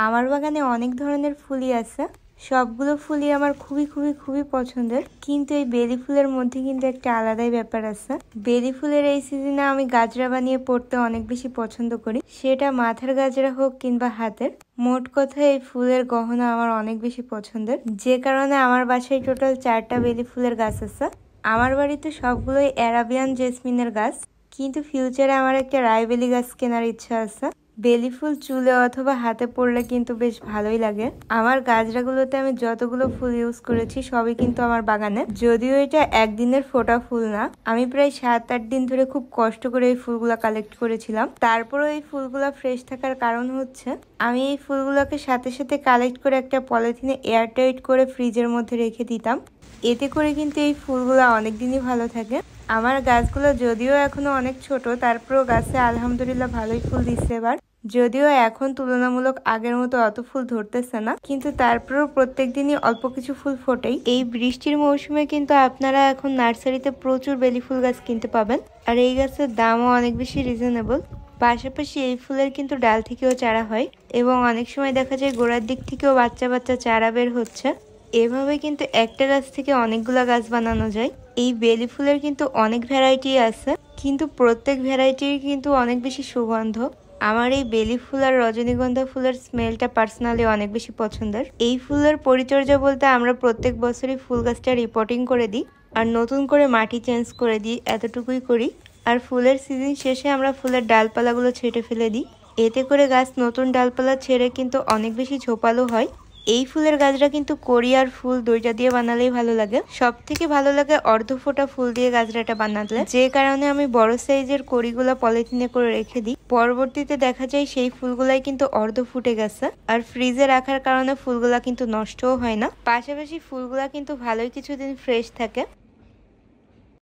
আমার বাগানে অনেক ধরনের ফুলই আছে, সবগুলো ফুলই আমার খুবই খুবই খুবই পছন্দের। কিন্তু এই বেলি ফুলের মধ্যে কিন্তু একটা আলাদাই ব্যাপার আছে। বেলি ফুলের এই সিজনে আমি গাজরা বানিয়ে পড়তে অনেক বেশি পছন্দ করি, সেটা মাথার গাজরা হোক কিংবা হাতের। মোট কথা এই ফুলের গহনা আমার অনেক বেশি পছন্দের, যে কারণে আমার বাসায় টোটাল 4টা বেলি ফুলের গাছ আছে। আমার বাড়িতে সবগুলোই অ্যারাবিয়ান জেসমিনের গাছ, কিন্তু ফিউচারে আমার একটা রায়বেলি গাছ কেনার ইচ্ছা আছে। বেলি ফুল চুলে অথবা হাতে পড়লে কিন্তু বেশ ভালোই লাগে। আমার গাজরাগুলোতে আমি যতগুলো ফুল ইউজ করেছি সবই কিন্তু আমার বাগানে, যদিও এটা একদিনের ফোটা ফুল না। আমি প্রায় 7-8 দিন ধরে খুব কষ্ট করে এই ফুলগুলা কালেক্ট করেছিলাম। তারপরেও এই ফুলগুলা ফ্রেশ থাকার কারণ হচ্ছে আমি এই ফুলগুলোকে সাথে সাথে কালেক্ট করে একটা পলিথিনে এয়ারটাইট করে ফ্রিজের মধ্যে রেখে দিতাম। এতে করে কিন্তু এই ফুলগুলো অনেকদিনই ভালো থাকে। আমার গাছগুলো যদিও এখনো অনেক ছোট, তারপরেও গাছে আলহামদুলিল্লাহ ভালোই ফুল দিচ্ছে এবার। যদিও এখন তুলনামূলক আগের মতো অত ফুল ধরতেছে না, কিন্তু তারপরেও প্রত্যেক দিনই অল্প কিছু ফুল ফোটেই। এই বৃষ্টির মৌসুমে কিন্তু আপনারা এখন নার্সারিতে প্রচুর বেলি ফুল গাছ কিনতে পাবেন, আর এই গাছের দামও অনেক বেশি রিজনেবল। পাশাপাশি এই ফুলের কিন্তু ডাল থেকেও চারা হয়, এবং অনেক সময় দেখা যায় গোড়ার দিক থেকেও বাচ্চা বাচ্চা চারা বের হচ্ছে। এভাবে কিন্তু একটা গাছ থেকে অনেকগুলা গাছ বানানো যায়। এই বেলি ফুলের কিন্তু অনেক ভ্যারাইটি আছে, কিন্তু প্রত্যেক ভ্যারাইটির কিন্তু অনেক বেশি সুগন্ধ। আমার এই বেলি ফুল আর রজনীগন্ধা ফুলের স্মেলটা পার্সোনালি অনেক বেশি পছন্দের। এই ফুলের পরিচর্যা বলতে আমরা প্রত্যেক বছরই ফুল গাছটা রিপোর্টিং করে দিই আর নতুন করে মাটি চেঞ্জ করে দিই, এতটুকুই করি। আর ফুলের সিজন শেষে আমরা ফুলের ডালপালাগুলো ছেটে ফেলে দিই, এতে করে গাছ নতুন ডালপালা ছেড়ে কিন্তু অনেক বেশি ঝোপালো হয়। এই ফুলের গাছটা কিন্তু কড়ি আর ফুল দুইটা দিয়ে বানালেই ভালো লাগে। সব থেকে ভালো লাগে অর্ধ ফোটা ফুল দিয়ে গাজরাটা বানালে, যে কারণে আমি বড় সাইজের কড়িগুলা পলিথিনে করে রেখে দিই। পরবর্তীতে দেখা যায় সেই ফুলগুলাই কিন্তু অর্ধ ফুটে গেছে, আর ফ্রিজে রাখার কারণে ফুলগুলা কিন্তু নষ্টও হয় না। পাশাপাশি ফুলগুলা কিন্তু ভালোই কিছুদিন ফ্রেশ থাকে।